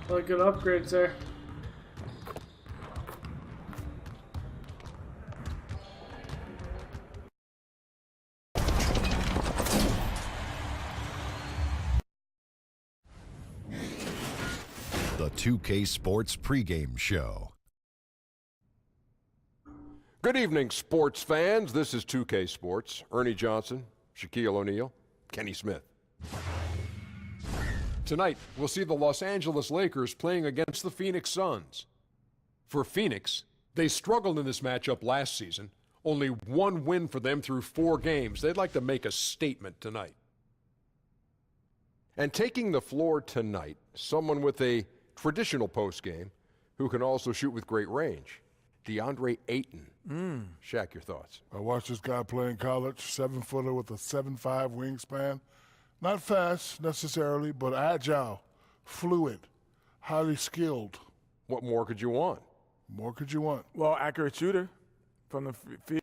Really good upgrades there. The 2K Sports pregame show. Good evening, sports fans. This is 2K Sports. Ernie Johnson, Shaquille O'Neal, Kenny Smith. Tonight, we'll see the Los Angeles Lakers playing against the Phoenix Suns. For Phoenix, they struggled in this matchup last season. Only one win for them through 4 games. They'd like to make a statement tonight. And taking the floor tonight, someone with a traditional postgame who can also shoot with great range. DeAndre Ayton. Shaq, your thoughts? I watched this guy play in college, 7-footer with a 7'5" wingspan. Not fast necessarily, but agile, fluid, highly skilled. What more could you want? More could you want? Well, accurate shooter from the field.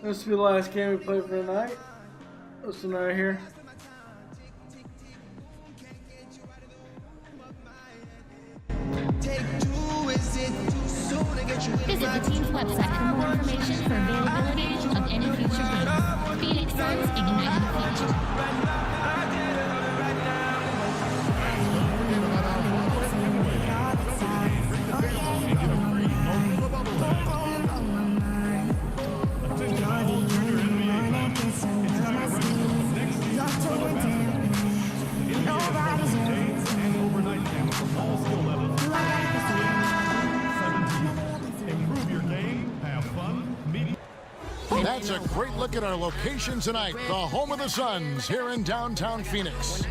This will be the last game we play for tonight. This one right here. Visit the team's website for more information for availability of any future game. Phoenix Suns igniting the future. That's a great look at our location tonight. The home of the Suns here in downtown Phoenix.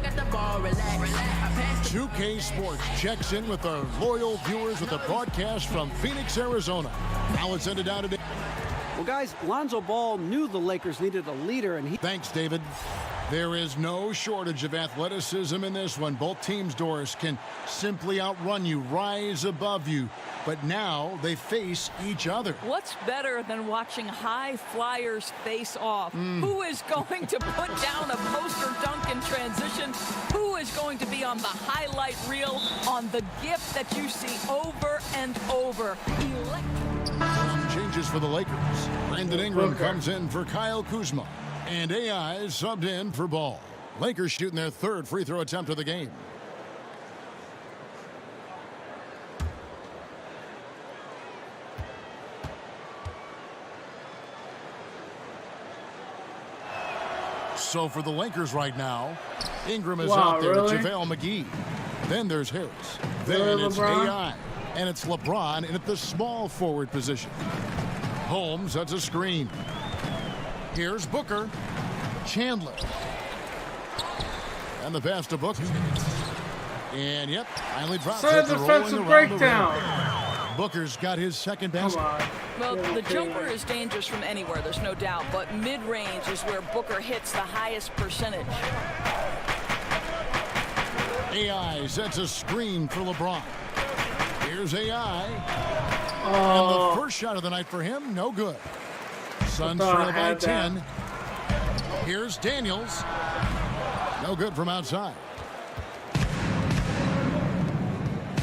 2K Sports checks in with our loyal viewers with a broadcast from Phoenix, Arizona. Now let's send it down today. Well, guys, Lonzo Ball knew the Lakers needed a leader, and he... Thanks, David. There is no shortage of athleticism in this one. Both teams, Doris, can simply outrun you, rise above you. But now they face each other. What's better than watching high flyers face off? Who is going to put down a poster dunk in transition? Who is going to be on the highlight reel on the gift that you see over and over? Some changes for the Lakers. Brandon Ingram comes in for Kyle Kuzma. And AI is subbed in for Ball. Lakers shooting their 3rd free throw attempt of the game. So for the Lakers right now, Ingram is out there with JaVale McGee. Then there's Harris. Then it's AI. And it's LeBron in at the small forward position. Holmes sets a screen. Here's Booker. Chandler. And the pass to Booker. And yep, finally drops it. Defensive breakdown. Booker's got his 2nd basket. Well, the jumper is dangerous from anywhere, there's no doubt, but mid-range is where Booker hits the highest percentage. AI sets a screen for LeBron. Here's AI. And the first shot of the night for him, no good. Suns trail by 10. Here's Daniels. No good from outside.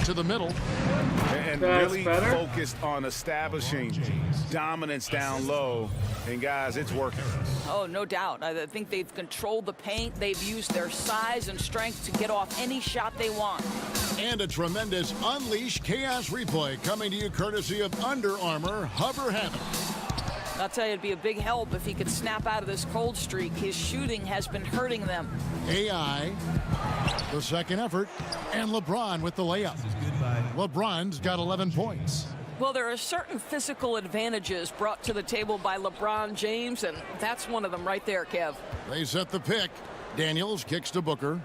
To the middle. And really focused on establishing dominance down low. And guys, it's working. Oh, no doubt. I think they've controlled the paint. They've used their size and strength to get off any shot they want. And a tremendous Unleash Chaos replay coming to you courtesy of Under Armour Hover Habit. I'll tell you, it'd be a big help if he could snap out of this cold streak. His shooting has been hurting them. AI, the 2nd effort, and LeBron with the layup. LeBron's got 11 points. Well, there are certain physical advantages brought to the table by LeBron James, and that's one of them right there, Kev. They set the pick. Daniels kicks to Booker.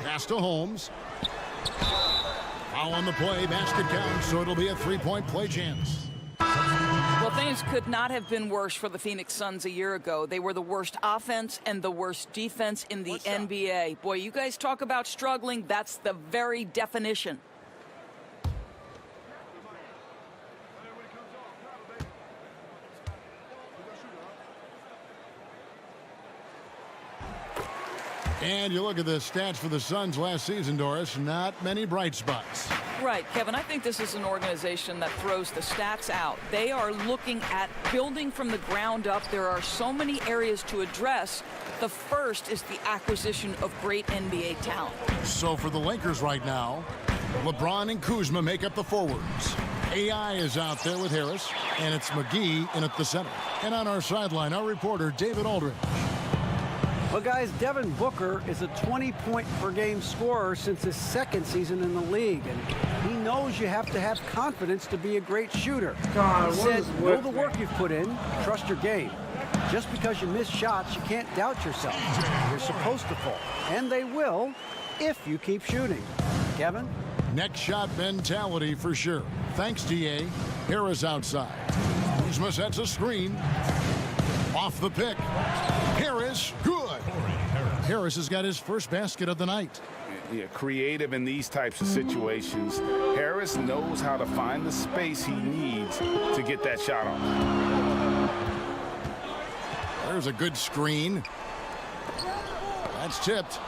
Pass to Holmes. Foul on the play. Basket counts, so it'll be a three-point play chance. Well, things could not have been worse for the Phoenix Suns a year ago. They were the worst offense and the worst defense in the NBA. Boy, you guys talk about struggling. That's the very definition. And you look at the stats for the Suns last season, Doris, not many bright spots. Right, Kevin, I think this is an organization that throws the stats out. They are looking at building from the ground up. There are so many areas to address. The first is the acquisition of great NBA talent. So for the Lakers right now, LeBron and Kuzma make up the forwards. AI is out there with Harris, and it's McGee in at the center. And on our sideline, our reporter, David Aldridge. Well, guys, Devin Booker is a 20-point-per-game scorer since his second season in the league, and he knows you have to have confidence to be a great shooter. God, he said, know the work you've put in, trust your game. Just because you miss shots, you can't doubt yourself. You're supposed to fall, and they will if you keep shooting. Kevin? Next shot mentality for sure. Thanks, DA. Harris outside. Kuzma sets a screen. Off the pick. Harris, good. Harris has got his first basket of the night. Yeah, creative in these types of situations. Harris knows how to find the space he needs to get that shot off. There's a good screen. That's tipped.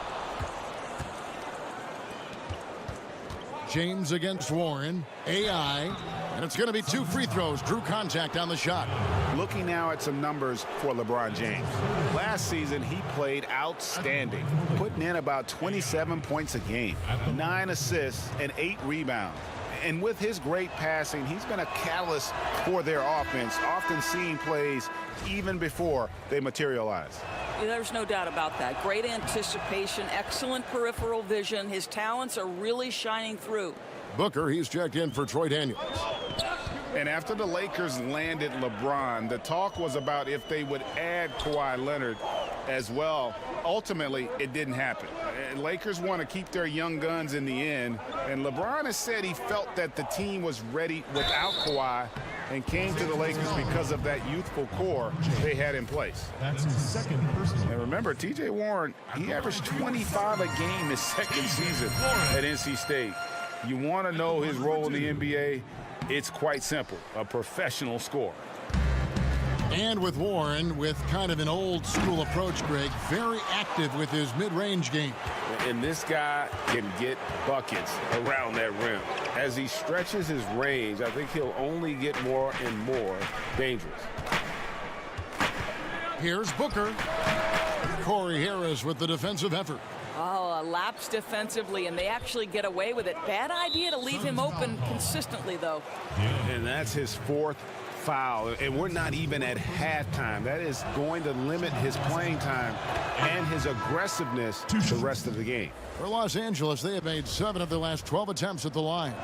James against Warren. AI. And it's going to be 2 free throws. Drew contact on the shot. Looking now at some numbers for LeBron James. Last season, he played outstanding, putting in about 27 points a game, 9 assists, and 8 rebounds. And with his great passing, he's been a catalyst for their offense, often seeing plays even before they materialize. There's no doubt about that. Great anticipation, excellent peripheral vision. His talents are really shining through. Booker, he's checked in for Troy Daniels. And after the Lakers landed LeBron, the talk was about if they would add Kawhi Leonard as well. Ultimately, it didn't happen. Lakers want to keep their young guns in the end, and LeBron has said he felt that the team was ready without Kawhi and came to the Lakers because of that youthful core they had in place. That's his second personal. And remember, T.J. Warren, he averaged 25 a game his second season at NC State. You want to know his role in the NBA? It's quite simple, a professional scorer. And with Warren, with kind of an old school approach, Greg, very active with his mid-range game. And this guy can get buckets around that rim. As he stretches his range, I think he'll only get more and more dangerous. Here's Booker. Corey Harris with the defensive effort. Oh, a lapse defensively, and they actually get away with it. Bad idea to leave him open consistently, though. And that's his 4th foul, and we're not even at halftime. That is going to limit his playing time and his aggressiveness the rest of the game. For Los Angeles, they have made 7 of their last 12 attempts at the line.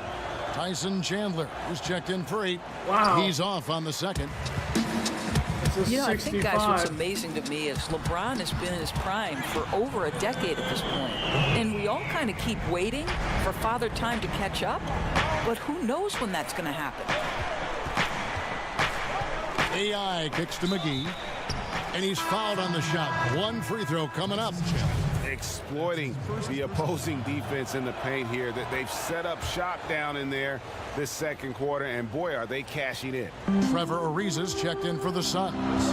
Tyson Chandler is checked in for 8. Wow. He's off on the second. You know, I think, guys, what's amazing to me is LeBron has been in his prime for over a decade at this point. And we all kind of keep waiting for Father Time to catch up. But who knows when that's going to happen? AI kicks to McGee. And he's fouled on the shot. 1 free throw coming up. Exploiting the opposing defense in the paint here. That they've set up shop down in there this second quarter, and boy, are they cashing in. Trevor Ariza's checked in for the Suns.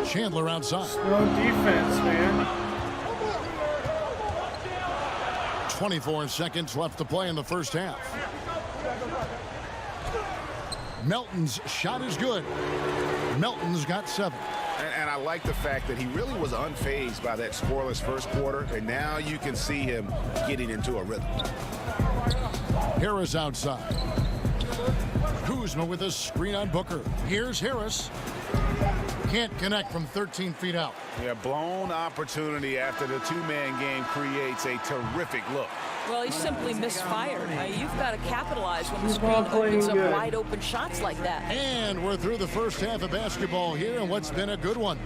Chandler outside. No defense, man. 24 seconds left to play in the first half. Melton's shot is good. Melton's got 7. And I like the fact that he really was unfazed by that scoreless first quarter, and now you can see him getting into a rhythm. Harris outside. Kuzma with a screen on Booker. Here's Harris. Can't connect from 13 feet out. Yeah, blown opportunity after the 2-man game creates a terrific look. Well, he simply misfired. You've got to capitalize when the screen opens up wide open shots like that. And we're through the first half of basketball here, and what's been a good one.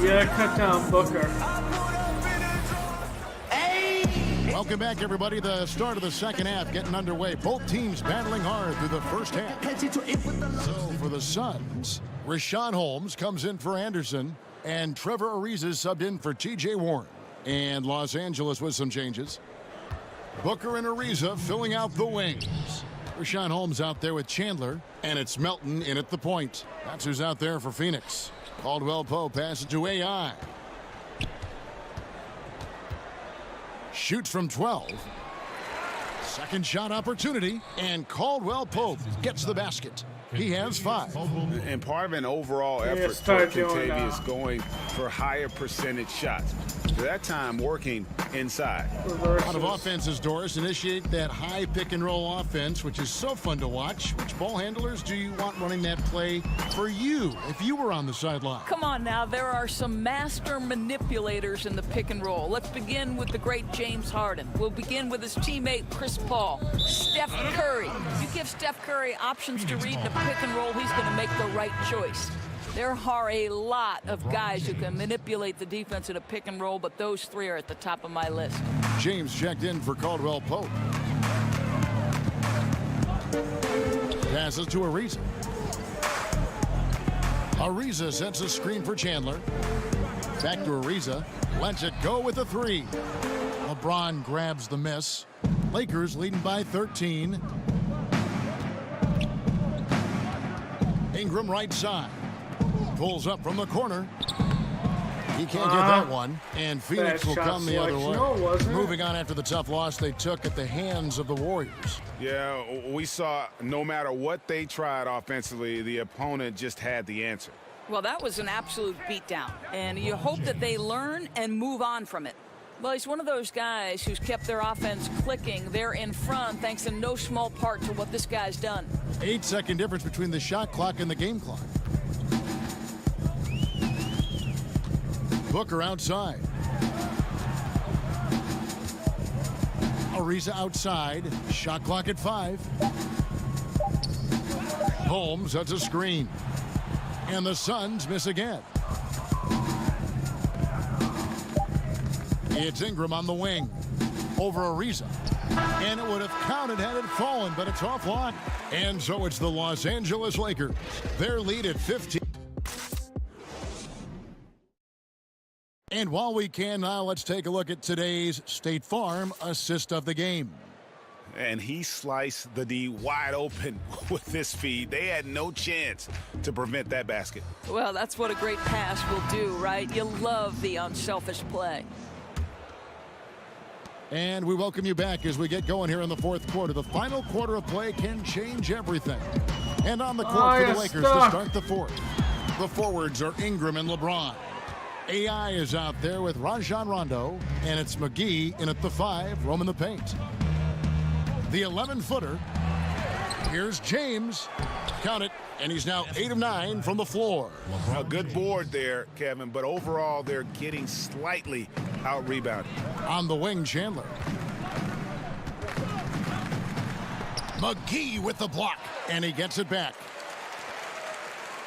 You gotta cut down Booker. Welcome back, everybody. The start of the second half getting underway. Both teams battling hard through the first half. So for the Suns, Richaun Holmes comes in for Anderson, and Trevor Ariza subbed in for T.J. Warren. And Los Angeles with some changes. Booker and Ariza filling out the wings. Richaun Holmes out there with Chandler, and it's Melton in at the point. That's who's out there for Phoenix. Caldwell Pope passes to AI. Shoots from 12. Second shot opportunity, and Caldwell Pope gets the basket. He has 5. And part of an overall effort for Kentavious going for higher percentage shots. So that time working inside. A lot of offenses, Doris, initiate that high pick and roll offense, which is so fun to watch. Which ball handlers do you want running that play for you if you were on the sideline? Come on now, there are some master manipulators in the pick and roll. Let's begin with the great James Harden. We'll begin with his teammate Chris Paul. Steph Curry. You give Steph Curry options to read the pick and roll, he's going to make the right choice. There are a lot of guys who can manipulate the defense in a pick and roll, but those 3 are at the top of my list. James checked in for Caldwell Pope. Passes to Ariza. Ariza sets a screen for Chandler. Back to Ariza. Lets it go with a 3. LeBron grabs the miss. Lakers leading by 13. Ingram right side. Pulls up from the corner. He can't get that one. And Phoenix will come the other way. No, moving on after the tough loss they took at the hands of the Warriors. Yeah, we saw no matter what they tried offensively, the opponent just had the answer. Well, that was an absolute beatdown. And you hope that they learn and move on from it. Well, he's one of those guys who's kept their offense clicking. They're in front thanks in no small part to what this guy's done. 8-second difference between the shot clock and the game clock. Booker outside. Ariza outside. Shot clock at 5. Holmes, that's a screen. And the Suns miss again. It's Ingram on the wing. Over Ariza. And it would have counted had it fallen, but it's offline. And so it's the Los Angeles Lakers. Their lead at 15. And while we can now, let's take a look at today's State Farm assist of the game. And he sliced the D wide open with this feed. They had no chance to prevent that basket. Well, that's what a great pass will do, right? You love the unselfish play. And we welcome you back as we get going here in the fourth quarter. The final quarter of play can change everything. And on the court for the Lakers to start the fourth. The forwards are Ingram and LeBron. AI is out there with Rajon Rondo, and it's McGee in at the 5, roaming the paint. The 11-footer. Here's James. Count it, and he's now 8 of 9 from the floor. A good board there, Kevin, but overall they're getting slightly out-rebounded. On the wing, Chandler. McGee with the block, and he gets it back.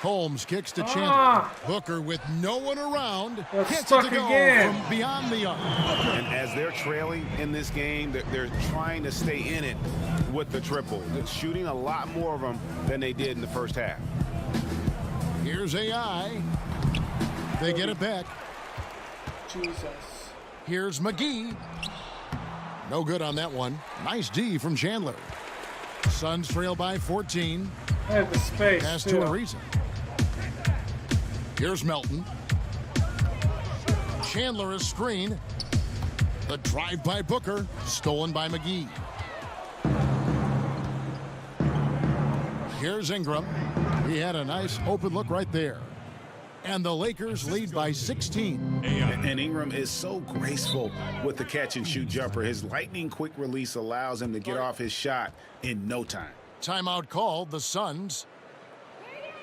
Holmes kicks to Chandler. Booker with no one around. Gets it to go from beyond the arc. And as they're trailing in this game, they're trying to stay in it with the triple. They're shooting a lot more of them than they did in the first half. Here's AI. They get it back. Jesus. Here's McGee. No good on that one. Nice D from Chandler. Suns trail by 14. I have the space. Pass to Ariza. Here's Melton. Chandler is screen. The drive by Booker, stolen by McGee. Here's Ingram. He had a nice open look right there. And the Lakers lead by 16. And Ingram is so graceful with the catch and shoot jumper. His lightning quick release allows him to get off his shot in no time. Timeout called, the Suns.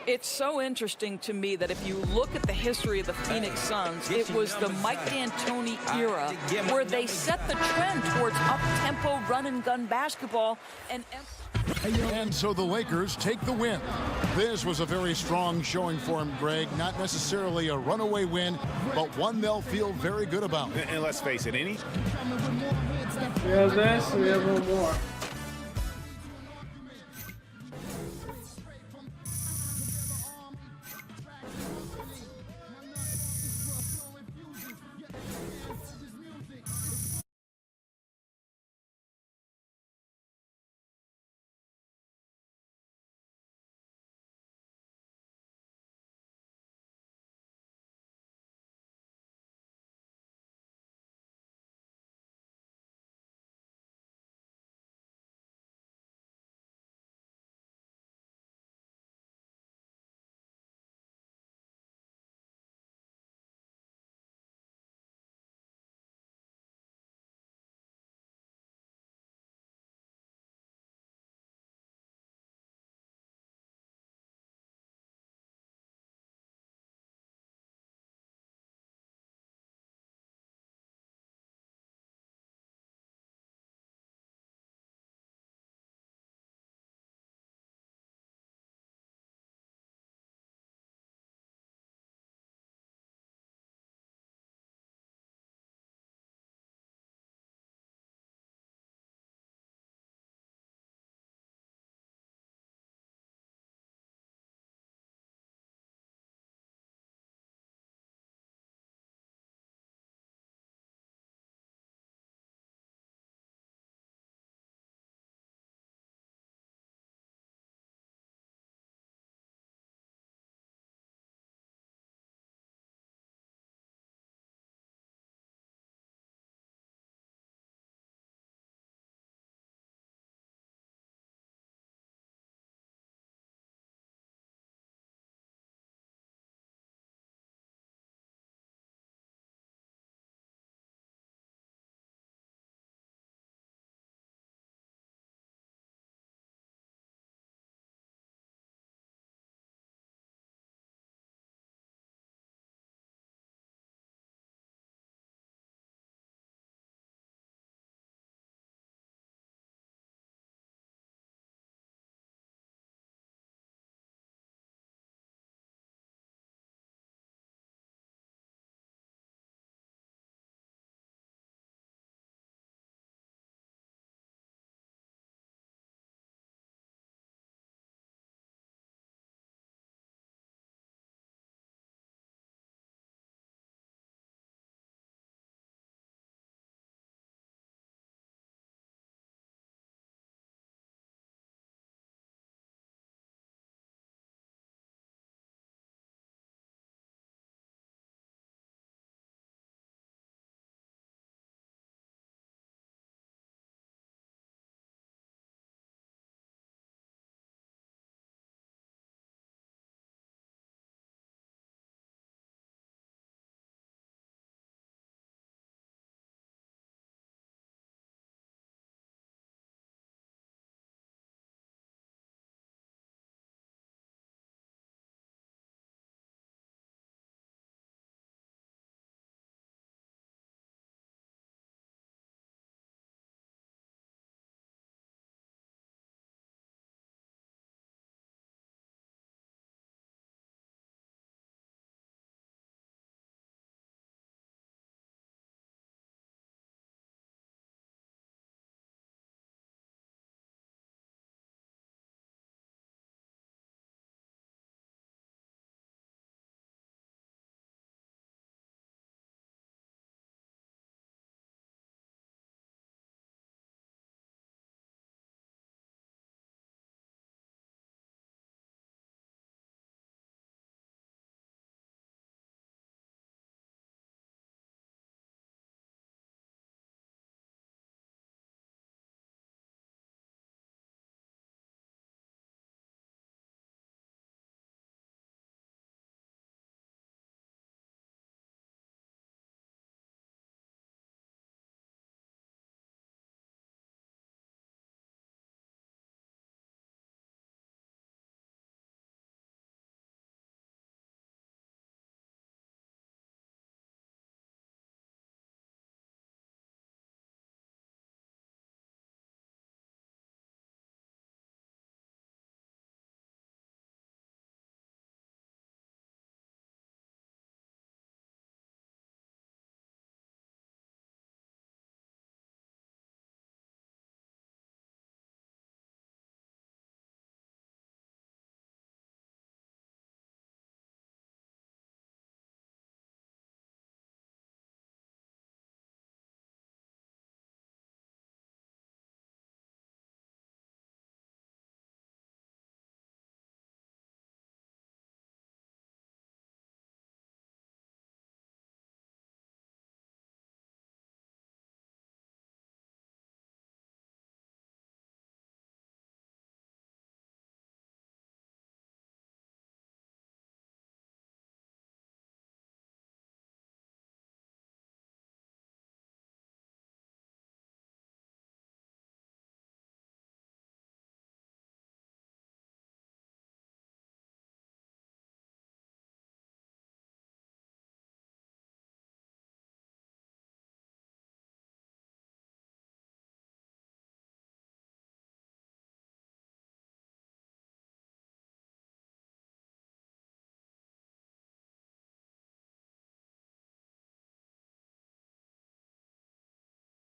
It's so interesting to me that if you look at the history of the Phoenix Suns, it was the Mike D'Antoni era where they set the trend towards up-tempo run-and-gun basketball. And And so the Lakers take the win. This was a very strong showing for them, Greg. Not necessarily a runaway win, but one they'll feel very good about. And let's face it, We have this, we have one more.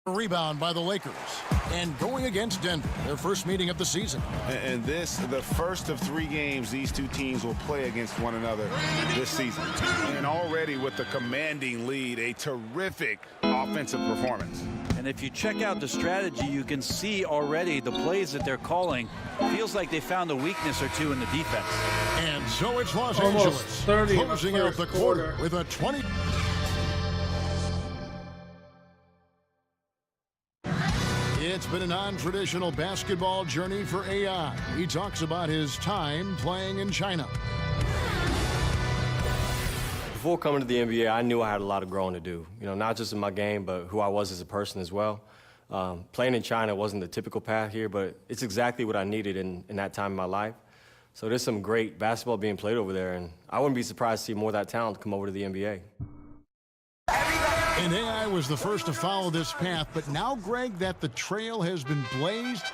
Rebound by the Lakers. And going against Denver, their first meeting of the season. And this, the first of 3 games these two teams will play against one another this season. And already with the commanding lead, a terrific offensive performance. And if you check out the strategy, you can see already the plays that they're calling. Feels like they found a weakness or two in the defense. And so it's Los Almost Angeles 30 closing out the quarter with a 20. It's been a non-traditional basketball journey for AI. He talks about his time playing in China. Before coming to the NBA, I knew I had a lot of growing to do. You know, not just in my game, but who I was as a person as well. Playing in China wasn't the typical path here, but it's exactly what I needed in that time in my life. So there's some great basketball being played over there, and I wouldn't be surprised to see more of that talent come over to the NBA. And AI was the first to follow this path, but now, Greg, that the trail has been blazed,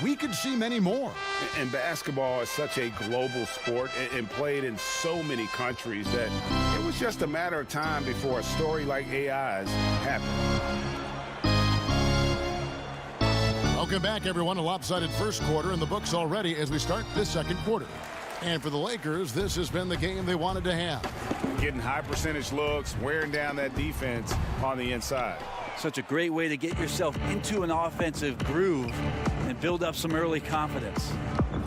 we could see many more. And basketball is such a global sport and played in so many countries that it was just a matter of time before a story like AI's happened. Welcome back, everyone. A lopsided first quarter in the books already as we start this second quarter. And for the Lakers, this has been the game they wanted to have. Getting high percentage looks, wearing down that defense on the inside. Such a great way to get yourself into an offensive groove and build up some early confidence.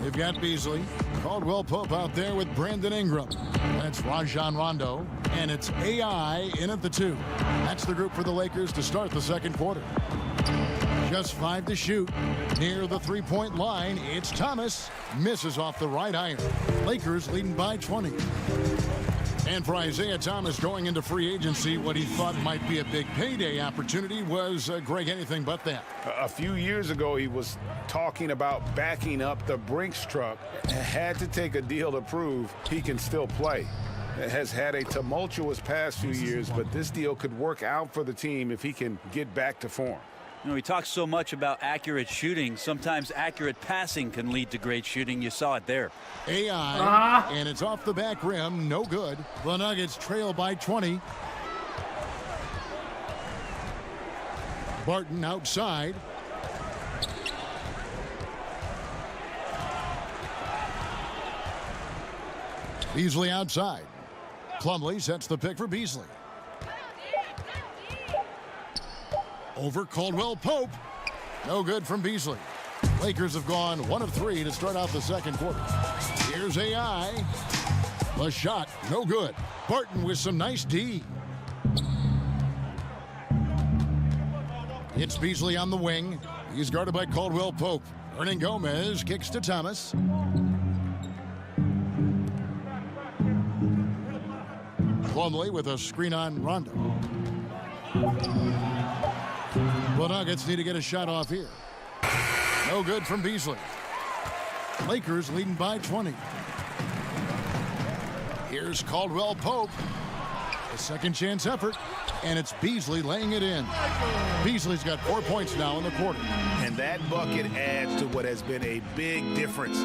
They've got Beasley, Caldwell Pope out there with Brandon Ingram. And it's Rajon Rondo, and it's AI in at the 2. That's the group for the Lakers to start the second quarter. Just 5 to shoot. Near the three-point line, it's Thomas. Misses off the right iron. Lakers leading by 20. And for Isaiah Thomas going into free agency, what he thought might be a big payday opportunity was, Greg, anything but that. A few years ago, he was talking about backing up the Brinks truck. Had to take a deal to prove he can still play. Has had a tumultuous past few years, but this deal could work out for the team if he can get back to form. You know, he talks so much about accurate shooting. Sometimes accurate passing can lead to great shooting. You saw it there. AI, and it's off the back rim. No good. The Nuggets trail by 20. Barton outside. Beasley outside. Plumlee sets the pick for Beasley. Over Caldwell Pope. No good from Beasley. Lakers have gone 1 of 3 to start out the second quarter. Here's AI. The shot, no good. Barton with some nice D. It's Beasley on the wing. He's guarded by Caldwell Pope. Hernan Gomez kicks to Thomas. Plumlee with a screen on Rondo. The Nuggets need to get a shot off here. No good from Beasley. Lakers leading by 20. Here's Caldwell Pope. A second chance effort, and it's Beasley laying it in. Beasley's got 4 points now in the quarter. And that bucket adds to what has been a big difference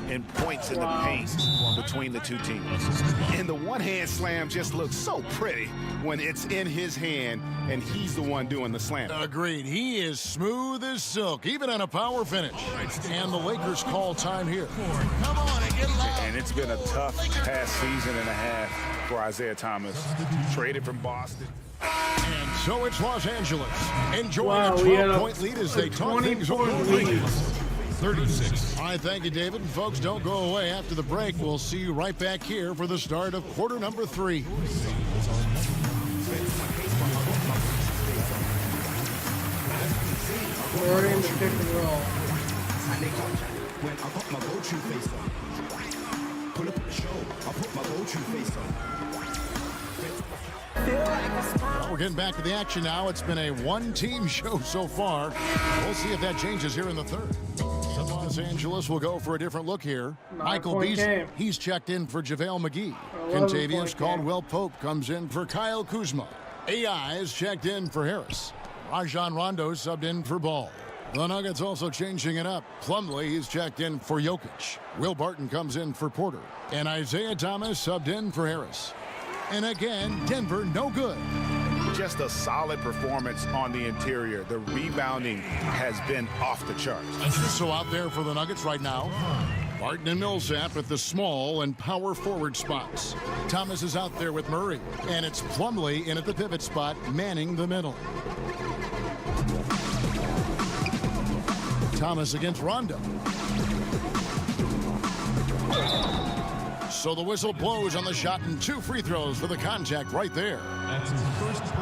in points in the paint between the two teams. And the one-hand slam just looks so pretty when it's in his hand and he's the one doing the slam. Agreed. He is smooth as silk, even on a power finish. And the Lakers call time here. Come on and get loud. And it's been a tough past season and a half for Isaiah Thomas. Traded from Boston. And so it's Los Angeles. Enjoy a 12-point lead as they talk things over. 36. All right, thank you, David. And folks, don't go away. After the break, we'll see you right back here for the start of quarter number 3. We're in the pick and roll. When I put my go-to face on. Pull up the show, I put my go-to face on. Well, we're getting back to the action now. It's been a one-team show so far. We'll see if that changes here in the third. So Los Angeles will go for a different look here. Michael Beasley, he's checked in for JaVale McGee. Kentavious Caldwell Pope comes in for Kyle Kuzma. AI is checked in for Harris. Rajon Rondo subbed in for Ball. The Nuggets also changing it up. Plumlee is checked in for Jokic. Will Barton comes in for Porter. And Isaiah Thomas subbed in for Harris. And again, Denver no good. just a solid performance on the interior. The rebounding has been off the charts. So out there for the Nuggets right now, Barton and Millsap at the small and power forward spots. Thomas is out there with Murray, and it's Plumlee in at the pivot spot, manning the middle. Thomas against Rondo. So the whistle blows on the shot, and 2 free throws for the contact right there.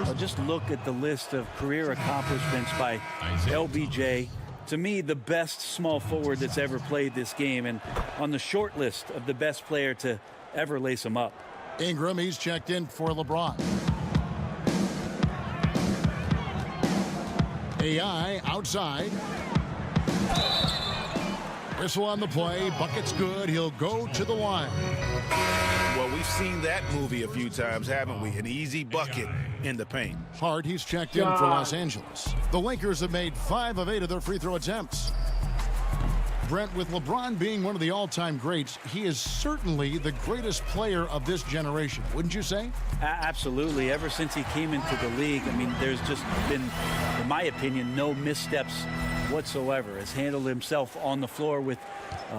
Well, just look at the list of career accomplishments by LBJ. To me, the best small forward that's ever played this game, and on the short list of the best player to ever lace him up. Ingram, he's checked in for LeBron. AI outside. Whistle on the play. Bucket's good. He'll go to the line. Well, we've seen that movie a few times, haven't we? An easy bucket in the paint. Hart, he's checked in for Los Angeles. The Lakers have made 5 of 8 of their free throw attempts. Brent, with LeBron being one of the all-time greats, he is certainly the greatest player of this generation, wouldn't you say? Absolutely. Ever since he came into the league, I mean, there's just been, in my opinion, no missteps whatsoever. Has handled himself on the floor with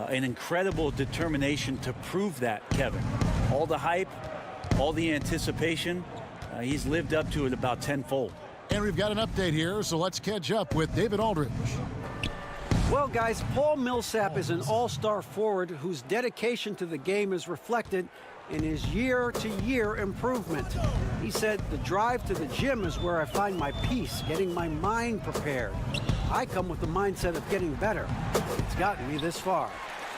an incredible determination to prove that, Kevin. All the hype, all the anticipation, he's lived up to it about tenfold. And we've got an update here, so let's catch up with David Aldridge. Well, guys, Paul Millsap is an all-star forward whose dedication to the game is reflected in his year-to-year improvement. He said, "The drive to the gym is where I find my peace, getting my mind prepared. I come with the mindset of getting better. It's gotten me this far."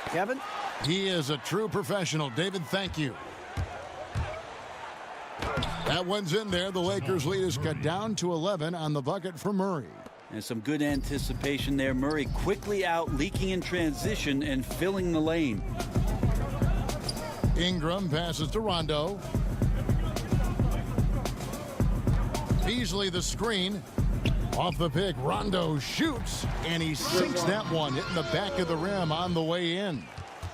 Kevin? He is a true professional. David, thank you. That one's in there. The Lakers' lead is cut down to 11 on the bucket for Murray. And some good anticipation there. Murray quickly out, leaking in transition and filling the lane. Ingram passes to Rondo. Beasley the screen. Off the pick, Rondo shoots, and he sinks that one, hitting the back of the rim on the way in.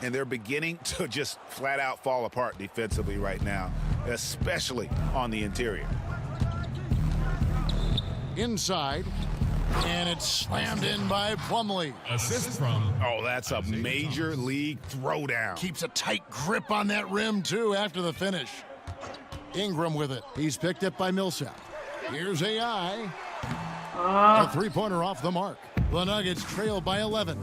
And they're beginning to just flat out fall apart defensively right now, especially on the interior. Inside. And it's slammed in by Plumlee. Assist from. Oh, that's a major league throwdown. Keeps a tight grip on that rim, too, after the finish. Ingram with it. He's picked up by Millsap. Here's AI. A three-pointer off the mark. The Nuggets trail by 11.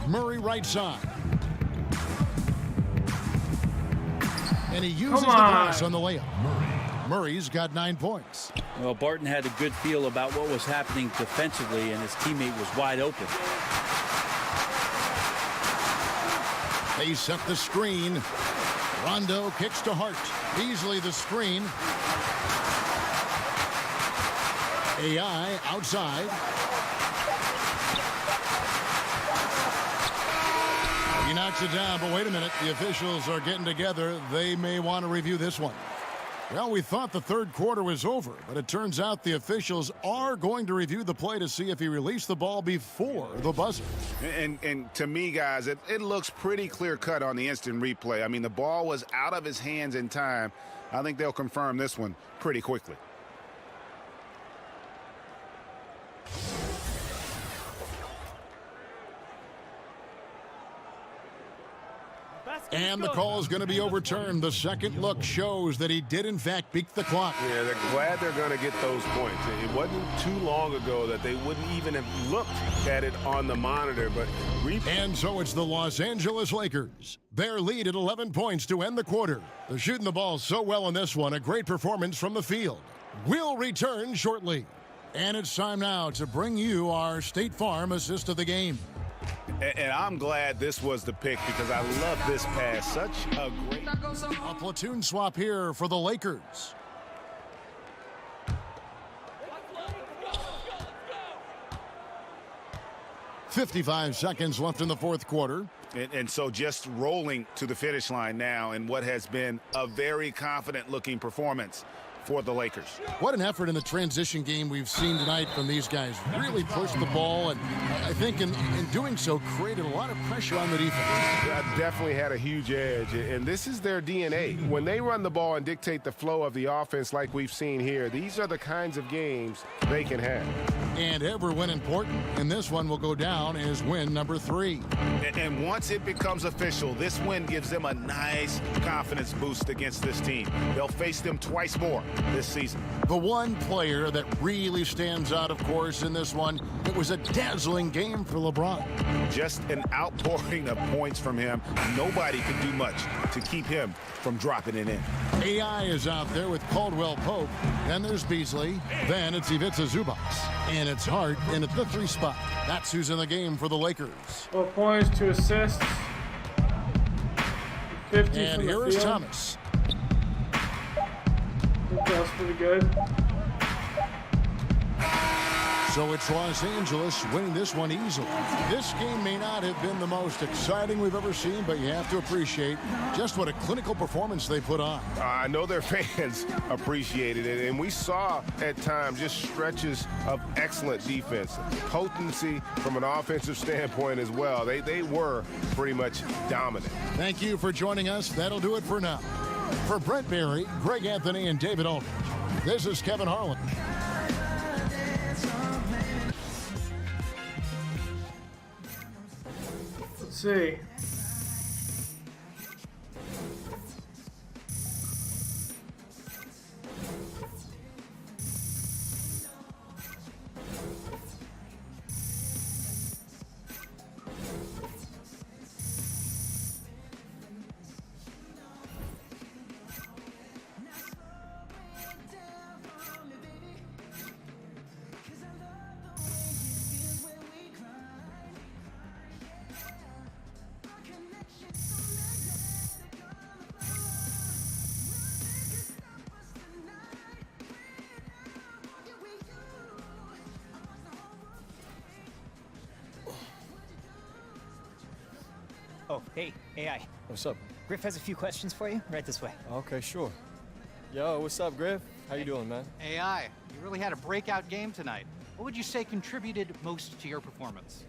Murray right side. And he uses the glass on the layup. Murray's got 9 points. Well, Barton had a good feel about what was happening defensively, and his teammate was wide open. They set the screen. Rondo kicks to Hart. Beasley the screen. AI outside. He knocks it down, but wait a minute. The officials are getting together. They may want to review this one. Well, we thought the third quarter was over, but it turns out the officials are going to review the play to see if he released the ball before the buzzer. And to me, guys, it looks pretty clear-cut on the instant replay. I mean, the ball was out of his hands in time. I think they'll confirm this one pretty quickly. And the call is going to be overturned. The second look shows that he did, in fact, beat the clock. Yeah, they're glad they're going to get those points. It wasn't too long ago that they wouldn't even have looked at it on the monitor. But and so it's the Los Angeles Lakers. Their lead at 11 points to end the quarter. They're shooting the ball so well in this one. A great performance from the field. We'll return shortly. And it's time now to bring you our State Farm assist of the game. And I'm glad this was the pick because I love this pass. Such a great... A platoon swap here for the Lakers. .55 seconds left in the fourth quarter. And so just rolling to the finish line now in what has been a very confident-looking performance for the Lakers. What an effort in the transition game we've seen tonight from these guys. Really pushed the ball, and I think in doing so created a lot of pressure on the defense. Yeah, definitely had a huge edge, and this is their DNA. When they run the ball and dictate the flow of the offense like we've seen here, these are the kinds of games they can have. And every win important, and this one will go down as win number 3. And once it becomes official, this win gives them a nice confidence boost against this team. They'll face them twice more this season. The one player that really stands out, of course, in this one, it was a dazzling game for LeBron. Just an outpouring of points from him. Nobody could do much to keep him from dropping it in. AI is out there with Caldwell Pope. Then there's Beasley. Then it's Ivica Zubac. And it's Hart in at the 3 spot. That's who's in the game for the Lakers. 12 points, 2 assists. 50 and from here the is field. Thomas. I think that's pretty good. So it's Los Angeles winning this one easily. This game may not have been the most exciting we've ever seen, but you have to appreciate just what a clinical performance they put on. I know their fans appreciated it, and we saw at times just stretches of excellent defense. Potency from an offensive standpoint as well. They were pretty much dominant. Thank you for joining us. That'll do it for now. For Brent Berry, Greg Anthony, and David Aldridge, this is Kevin Harlan. Let's see. Oh, hey, AI. What's up? Griff has a few questions for you. Right this way. Okay, sure. Yo, what's up, Griff? How you doing, man? AI, you really had a breakout game tonight. What would you say contributed most to your performance?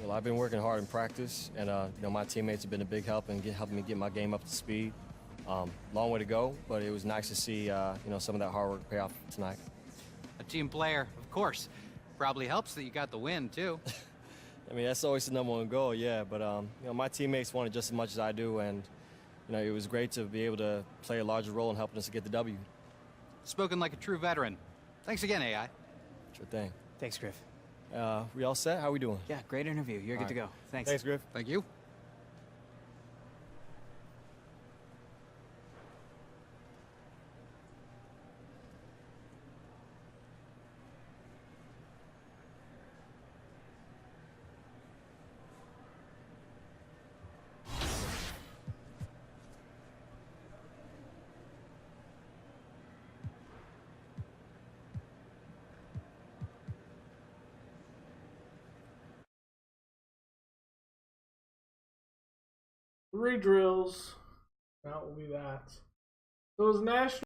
Well, I've been working hard in practice, and my teammates have been a big help in helping me get my game up to speed. Long way to go, but it was nice to see some of that hard work pay off tonight. A team player, of course. Probably helps that you got the win, too. I mean, that's always the #1 goal, yeah. But my teammates wanted just as much as I do, and it was great to be able to play a larger role in helping us to get the W. Spoken like a true veteran. Thanks again, AI. Sure thing. Thanks, Griff. We all set? How we doing? Yeah, great interview. You're good to go. Thanks. Thanks, Griff. Thank you. Three drills. That will be that. So it was national.